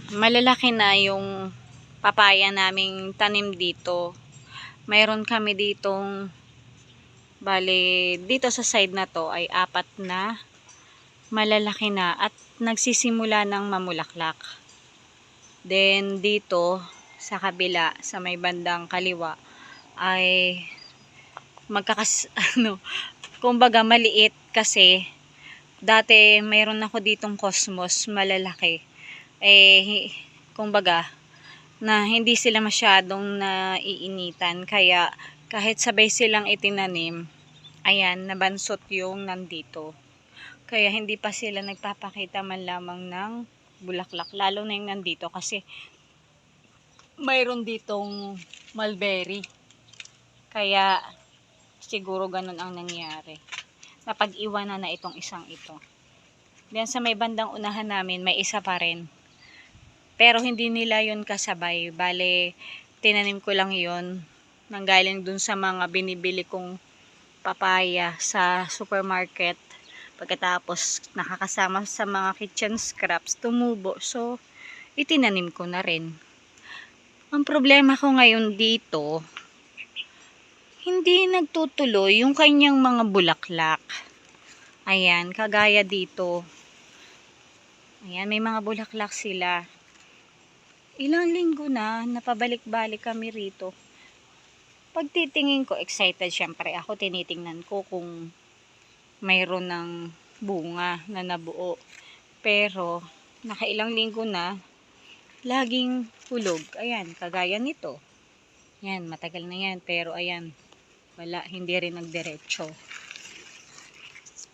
Malalaki na yung papaya naming tanim dito. Mayroon kami ditong bale dito sa side na to ay 4 na malalaki na at nagsisimula ng mamulaklak. Then dito sa kabila sa may bandang kaliwa ay kumbaga maliit kasi dati mayroon ako ditong cosmos malalaki. Kumbaga na hindi sila masyadong naiinitan kaya kahit sabay silang itinanim, ayan, nabansot yung nandito. Kaya hindi pa sila nagpapakita man lamang ng bulaklak, lalo na yung nandito kasi mayroon ditong mulberry. Kaya siguro ganun ang nangyari. Napag-iwanan na itong isang ito. Diyan sa may bandang unahan namin, may isa pa rin. Pero hindi nila yun kasabay. Bale, tinanim ko lang yun. Nanggaling dun sa mga binibili kong papaya sa supermarket. Pagkatapos, nakakasama sa mga kitchen scraps, tumubo. So, itinanim ko na rin. Ang problema ko ngayon dito, hindi nagtutuloy yung kanyang mga bulaklak. Ayan, kagaya dito. Ayan, may mga bulaklak sila. Ilang linggo na, napabalik-balik kami rito. Pagtitingin ko, excited syempre ako, tinitingnan ko kung mayroon ng bunga na nabuo. Pero, nakailang linggo na, laging hulog. Ayan, kagaya nito. Ayan, matagal na yan. Pero ayan, wala, hindi rin nagdiretso.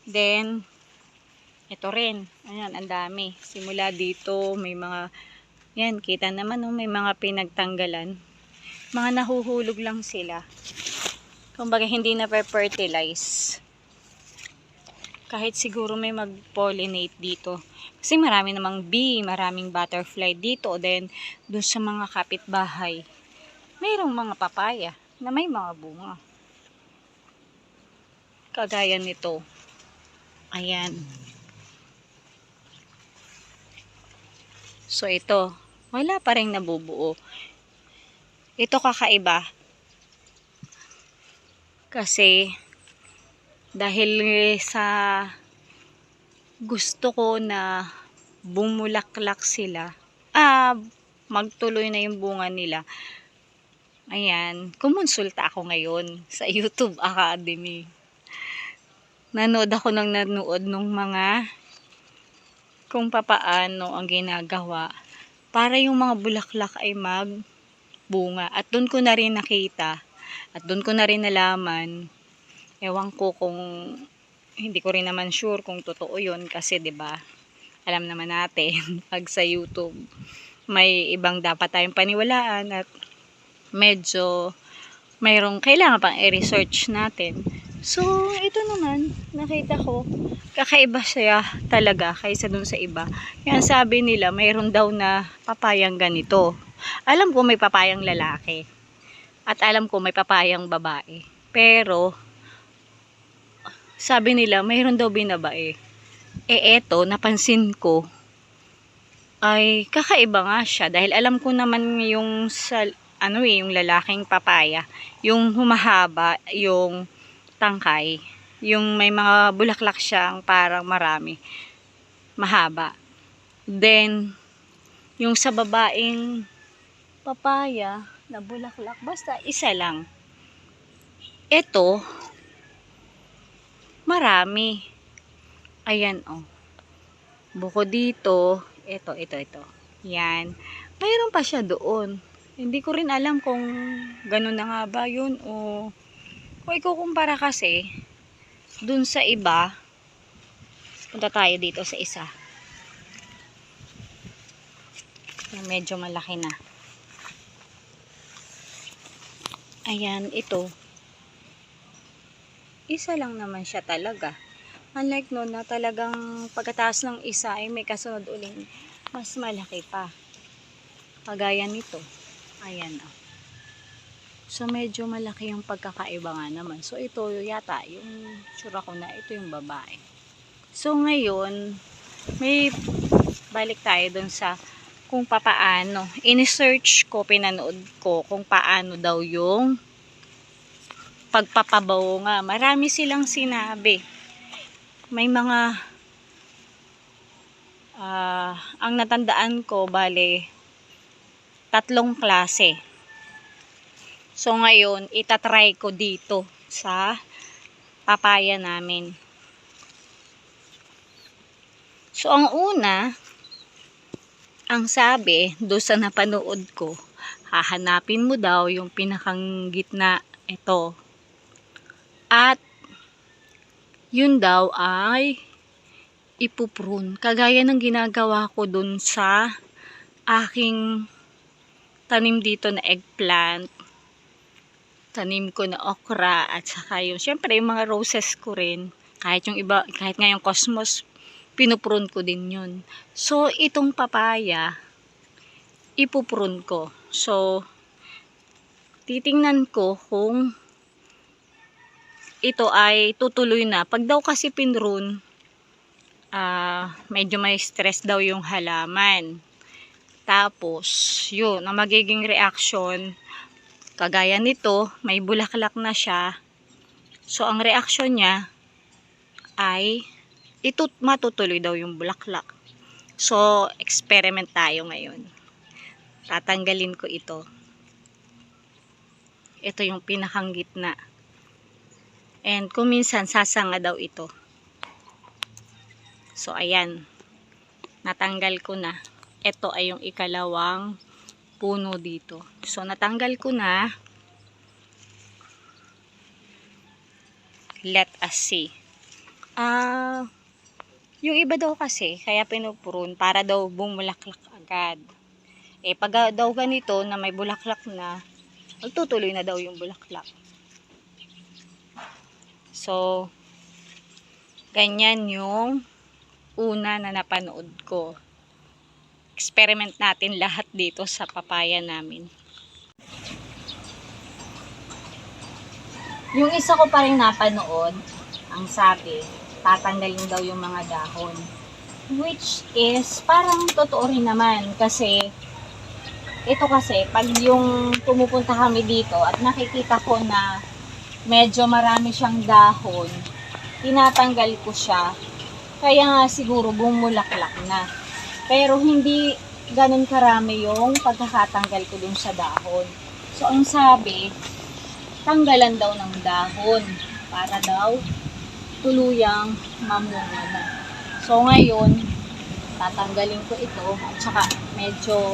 Then, ito rin. Ayan, ang dami. Simula dito, may mga, yan, kita naman, oh, may mga pinagtanggalan. Mga nahuhulog lang sila. Kumbaga, hindi na fertilize. Kahit siguro may mag-pollinate dito. Kasi marami namang bee, maraming butterfly dito. Then, dun sa mga kapitbahay, mayroong mga papaya na may mga bunga. Kagaya nito. Ayan. So, ito. Wala pa rin nabubuo. Ito kakaiba. Kasi, dahil sa gusto ko na bumulaklak sila, magtuloy na yung bunga nila. Ayan, kumonsulta ako ngayon sa YouTube Academy. Nanood ako ng mga kung papaano ang ginagawa para yung mga bulaklak ay magbunga. At doon ko na rin nakita at doon ko na rin nalaman. Ewan ko kung hindi ko rin naman sure kung totoo yun kasi 'di ba? Alam naman natin pag sa YouTube may ibang dapat tayong paniwalaan at medyo mayroong kailangan pang i-research natin. So, ito naman, nakita ko, kakaiba siya talaga kaysa dun sa iba. Yan sabi nila, mayroon daw na papayang ganito. Alam ko may papayang lalaki. At alam ko may papayang babae. Pero, sabi nila, mayroon daw binabae. Eto, napansin ko, ay kakaiba nga siya. Dahil alam ko naman yung yung lalaking papaya, yung humahaba, yung tangkay, yung may mga bulaklak siyang parang marami, mahaba. Then, yung sa babaeng papaya na bulaklak, basta isa lang. Ito, marami. Ayan, oh. Bukod dito, ito. Yan. Mayroon pa siya doon. Hindi ko rin alam kung ganun na nga ba yun o kung ikukumpara kasi dun sa iba. Punta tayo dito sa isa. Yung medyo malaki na. Ayan, ito. Isa lang naman siya talaga. Unlike noon na talagang pagkataas ng isa ay may kasunod uling mas malaki pa. Kagaya nito. Ayan, oh. So, medyo malaki yung pagkakaiba nga naman. So, ito yata, yung sure ko na ito yung babae. So, ngayon, may balik tayo dun sa kung papaano. In-search ko, pinanood ko kung paano daw yung pagpapabaw nga. Marami silang sinabi. May mga ang natandaan ko, bale 3 klase. So ngayon, itatry ko dito sa papaya namin. So ang una, ang sabi do sa napanood ko, hahanapin mo daw yung pinakang gitna, ito. At yun daw ay ipuprune. Kagaya ng ginagawa ko dun sa aking tanim dito na eggplant. Tanim ko na okra at saka yung, syempre yung mga roses ko rin. Kahit yung iba, kahit nga yung cosmos, pinuprune ko din yun. So, itong papaya, ipuprune ko. So, titingnan ko kung ito ay tutuloy na. Pag daw kasi pinrune, medyo may stress daw yung halaman. Tapos, yun, ang magiging reaction, kagaya nito, may bulaklak na siya. So, ang reaction niya ay matutuloy daw yung bulaklak. So, experiment tayo ngayon. Tatanggalin ko ito. Ito yung pinakang gitna. And kung minsan, sasanga daw ito. So, ayan. Natanggal ko na. Ito ay yung ikalawang puno dito. So, natanggal ko na. Let us see. Yung iba daw kasi, kaya pinupurun, para daw bumulaklak agad. Pag daw ganito, na may bulaklak na, magtutuloy na daw yung bulaklak. So, ganyan yung una na napanood ko. Experiment natin lahat dito sa papaya namin. Yung isa ko pa rin napanood, ang sabi, tatanggalin daw yung mga dahon. Which is, parang totoo rin naman. Kasi, ito kasi, pag yung pumupunta kami dito at nakikita ko na medyo marami siyang dahon, tinatanggal ko siya. Kaya nga siguro bumulaklak na. Pero hindi ganun karami yung pagkakatanggal ko dun sa dahon. So, ang sabi, tanggalan daw ng dahon para daw tuluyang mamunga na. So, ngayon, tatanggalin ko ito at saka medyo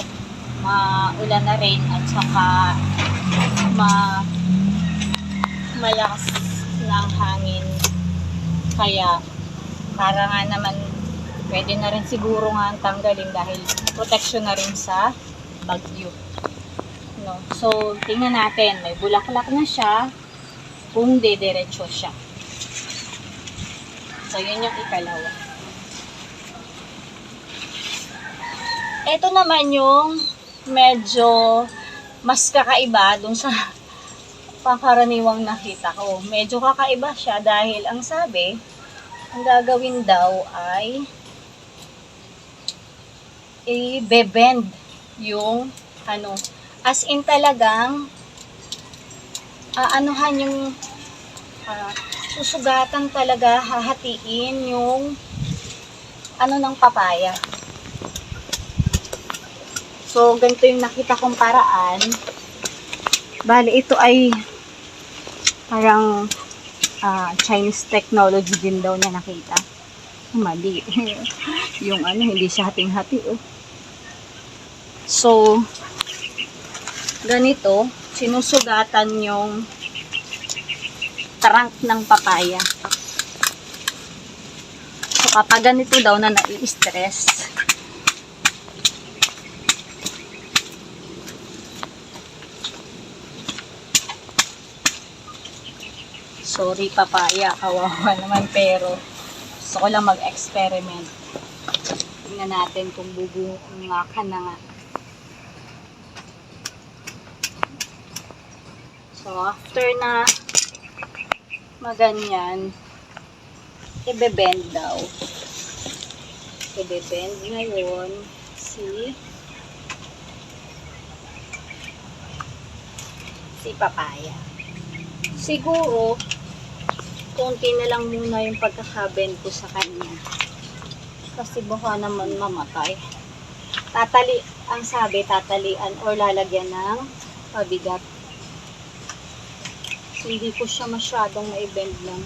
maulan na rin at saka malakas ng hangin. Kaya, para nga naman pwede na rin siguro nga tanggalin dahil protection na rin sa bagyo. No? So, tingnan natin. May bulaklak na siya kung dediretso siya. So, yun yung ikalawa. Ito naman yung medyo mas kakaiba dun sa pangkaraniwang nakita ko. Medyo kakaiba siya dahil ang sabi, ang gagawin daw ay i-bend yung as in talagang aanuhan yung susugatan talaga, hahatiin yung ng papaya. So, ganito yung nakita kong paraan. Bali, ito ay parang Chinese technology din daw na nakita. Mali. Yung hindi siya hating-hati. So, ganito, sinusugatan yung trunk ng papaya. So, kapag ganito daw na nai-stress, sorry papaya, kawawa naman, pero gusto ko lang mag-experiment. Tingnan natin kung bubunga ka na nga. So, after na maganyan, i-bend daw. I-bend ngayon si si papaya. Siguro, konti na lang muna yung pagkakabend ko sa kanya. Kasi baka naman mamatay. Ang sabi, tatalian or lalagyan ng pabigat. Hindi ko siya masyadong maibend ng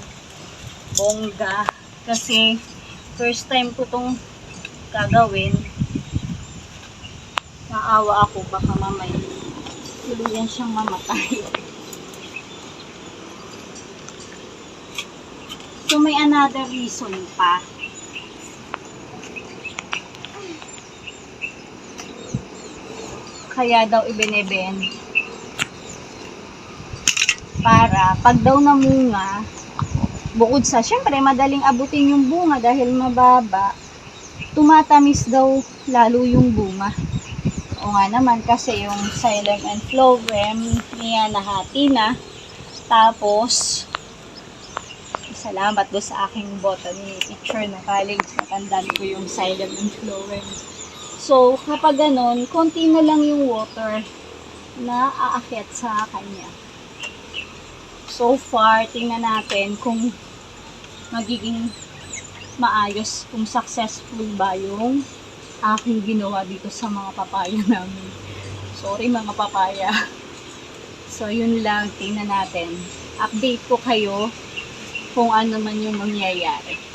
bongga. Kasi, first time ko tong gagawin. Naawa ako, baka mamaya tuluyan siyang mamatay. So, may another reason pa. Kaya daw ibinebend. Para, pag daw namunga, bukod sa, syempre, madaling abutin yung bunga dahil mababa, tumatamis daw lalo yung bunga. O nga naman, kasi yung xylem and phloem niya nahati na. Tapos, salamat do sa aking botany teacher na college. Natandaan ko yung xylem and phloem. So, kapag ganon, konti na lang yung water na aakyat sa kanya. So far, tingnan natin kung magiging maayos, kung successful ba yung aking ginawa dito sa mga papaya namin. Sorry mga papaya. So, yun lang. Tingnan natin. Update ko kayo kung ano man yung mangyayari.